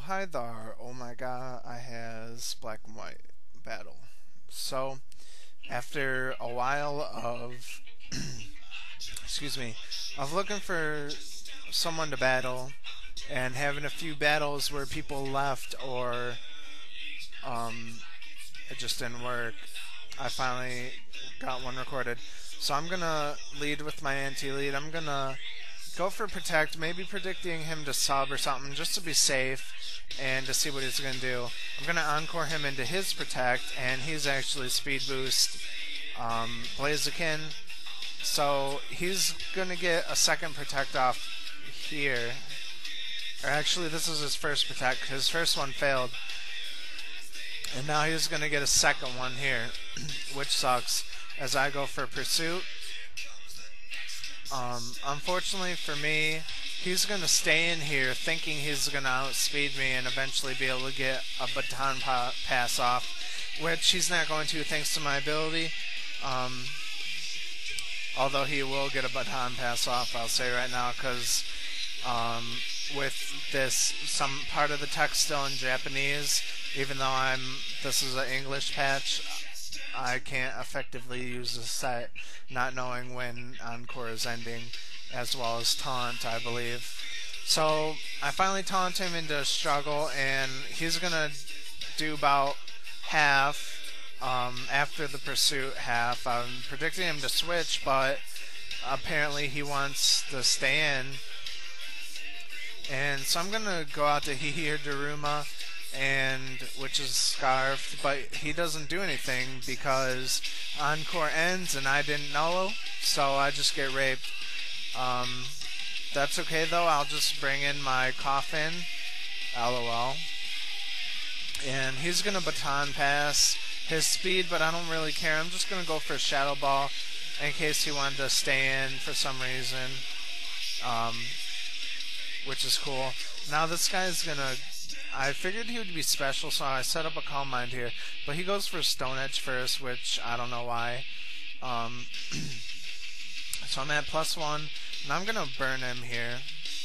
hi there. Oh my god, I has black and white battle. So, after a while of excuse me, of looking for someone to battle and having a few battles where people left or it just didn't work, I finally got one recorded. So I'm gonna lead with my anti-lead. I'm gonna go for protect, maybe predicting him to sub or something just to be safe and to see what he's going to do. I'm going to encore him into his protect, and he's actually speed boost Blaziken, so he's going to get a second protect off here. Or actually, this is his first protect. His first one failed, and now he's going to get a second one here, which sucks, as I go for pursuit. Unfortunately for me, he's going to stay in here thinking he's going to outspeed me and eventually be able to get a baton pass off, which he's not going to thanks to my ability. Although he will get a baton pass off, I'll say right now, because with this, some part of the text still in Japanese, even though this is an English patch, I can't effectively use the set, not knowing when Encore is ending, as well as taunt, I believe. So I finally taunt him into a struggle, and he's gonna do about half after the pursuit half. I'm predicting him to switch, but apparently he wants to stay in. And so I'm gonna go out to Hihi or Daruma, which is scarfed, but he doesn't do anything because Encore ends and I didn't know, so I just get raped. That's okay though, I'll just bring in my coffin, LOL. And he's gonna baton pass his speed, but I don't really care. I'm just gonna go for Shadow Ball in case he wanted to stay in for some reason, which is cool. Now this guy's gonna, I figured he would be special, so I set up a Calm Mind here. But he goes for Stone Edge first, which I don't know why. So I'm at +1, and I'm going to burn him here.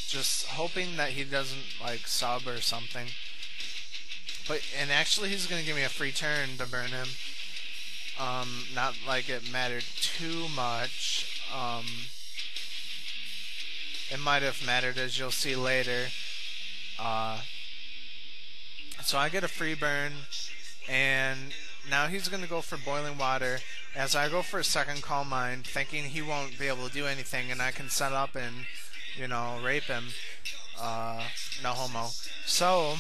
Just hoping that he doesn't, like, sub or something. And actually he's going to give me a free turn to burn him. Not like it mattered too much. It might have mattered, as you'll see later. So I get a free burn, and now he's going to go for Boiling Water, as I go for a second Calm Mind, thinking he won't be able to do anything, and I can set up and, you know, rape him. No homo. So,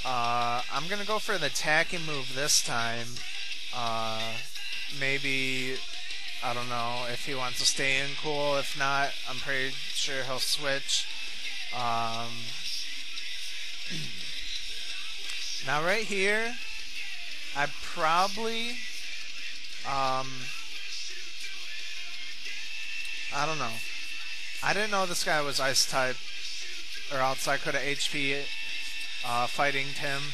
I'm going to go for the attacking move this time. Maybe, I don't know, if he wants to stay in, cool. If not, I'm pretty sure he'll switch. Now right here, I probably, I don't know. I didn't know this guy was Ice type, or else I could have HP fighting him.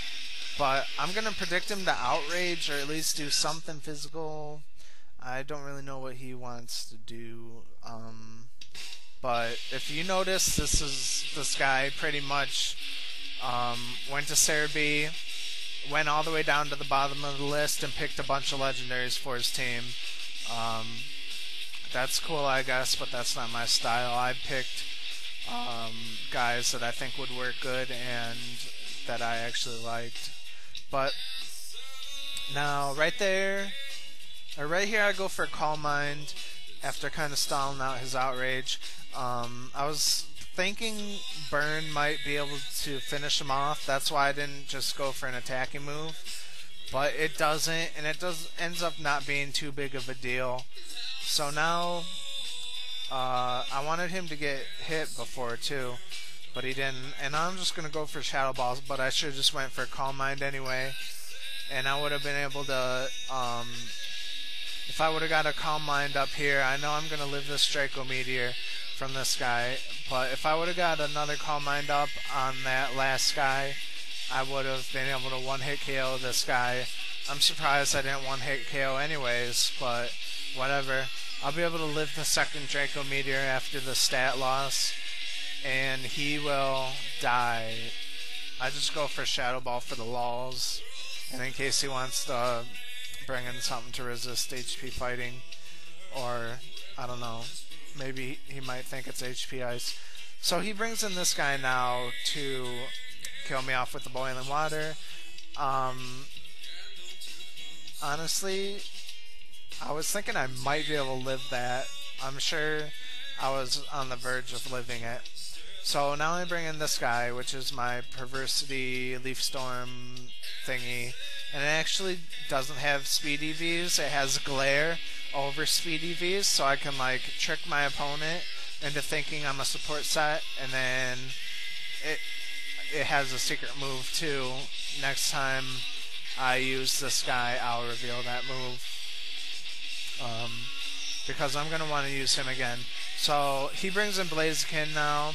But I'm going to predict him to Outrage, or at least do something physical. I don't really know what he wants to do. But if you notice, this guy pretty much went to Cerebi, went all the way down to the bottom of the list, and picked a bunch of legendaries for his team. That's cool, I guess, but that's not my style. I picked guys that I think would work good and that I actually liked. But now, right there, or right here, I go for Calm Mind after kind of stalling out his Outrage. I was thinking Burn might be able to finish him off. That's why I didn't just go for an attacking move. But it doesn't, and it ends up not being too big of a deal. So now, I wanted him to get hit before too, but he didn't. And I'm just going to go for Shadow Balls, but I should have just went for Calm Mind anyway. And I would have been able to, if I would have got a Calm Mind up here, I know I'm going to live this Draco Meteor from this guy, but if I would have got another Calm Mind up on that last guy, I would have been able to one-hit KO this guy. I'm surprised I didn't one-hit KO anyways, but whatever. I'll be able to live the second Draco Meteor after the stat loss, and he will die I just go for Shadow Ball for the lulz, and in case he wants to bring in something to resist HP fighting, or I don't know, maybe he might think it's HP ice. So he brings in this guy now to kill me off with the boiling water. Honestly, I was thinking I might be able to live that. I'm sure I was on the verge of living it. So now I bring in this guy, which is my Perversity Leaf Storm thingy, and it actually doesn't have speed EVs. It has glare over speed EVs, so I can like trick my opponent into thinking I'm a support set, and then it has a secret move too. Next time I use this guy, I'll reveal that move, because I'm going to want to use him again. So he brings in Blaziken now,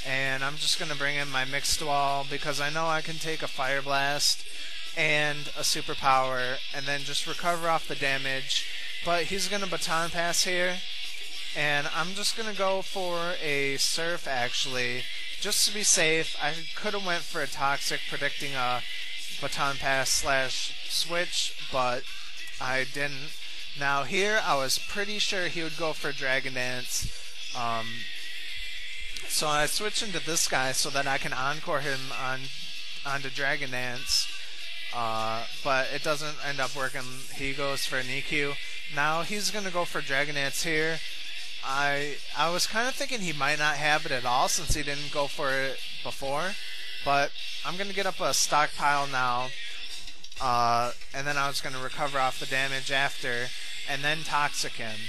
and I'm just going to bring in my Mixed Wall because I know I can take a Fire Blast and a Superpower and then just recover off the damage. But he's going to Baton Pass here, and I'm just going to go for a Surf actually, just to be safe. I could have went for a Toxic predicting a Baton Pass / switch, but I didn't. Now here I was pretty sure he would go for Dragon Dance. So I switch into this guy so that I can encore him onto Dragon Dance, but it doesn't end up working. He goes for an EQ. Now he's going to go for Dragon Dance here. I was kind of thinking he might not have it at all since he didn't go for it before, but I'm going to get up a stockpile now, and then I was going to recover off the damage after, and then Toxic him.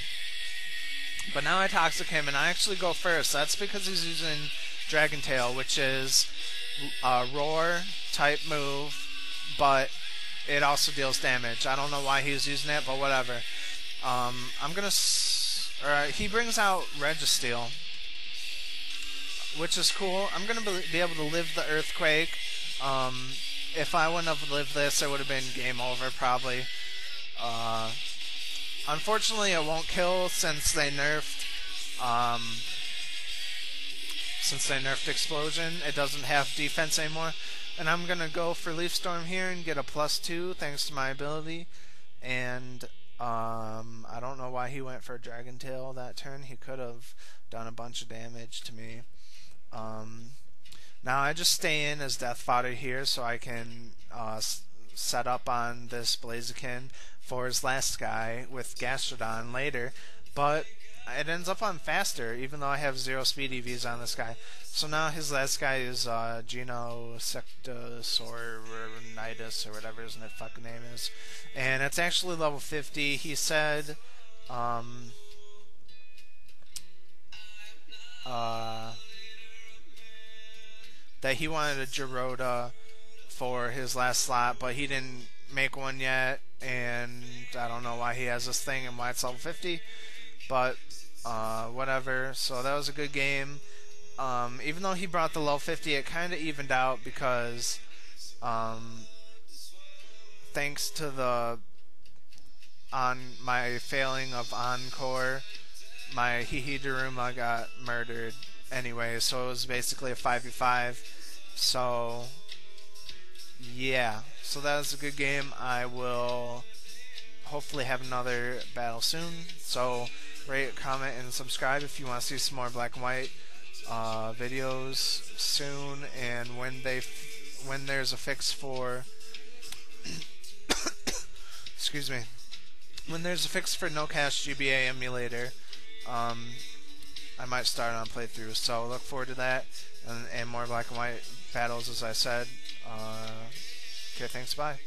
But now I Toxic him, and I actually go first. That's because he's using Dragon Tail, which is a Roar type move, but it also deals damage. I don't know why he was using it, but whatever. I'm gonna. He brings out Registeel, which is cool. I'm gonna be able to live the Earthquake. If I wouldn't have lived this, it would have been game over probably. Unfortunately, it won't kill since they nerfed Explosion. It doesn't have defense anymore. And I'm gonna go for Leaf Storm here and get a +2 thanks to my ability. And I don't know why he went for Dragon Tail that turn. He could have done a bunch of damage to me. Now I just stay in as Death Fodder here so I can set up on this Blaziken for his last guy with Gastrodon later, but it ends up on faster even though I have 0 speed EVs on this guy. So now his last guy is Genosectosaurinitis or whatever his fucking name is, and it's actually level 50. He said that he wanted a Gerudo for his last slot, but he didn't make one yet, and I don't know why he has this thing and why it's level 50, but whatever. So that was a good game. Even though he brought the level 50, it kind of evened out because thanks to my failing of Encore, my Hihidaruma got murdered anyway, so it was basically a 5v5. So yeah, so that was a good game. I will hopefully have another battle soon. So rate, comment, and subscribe if you want to see some more black and white videos soon. And when there's a fix for excuse me, when there's a fix for no cache GBA emulator, I might start on playthrough. So look forward to that and more black and white battles, as I said. Okay, thanks, bye.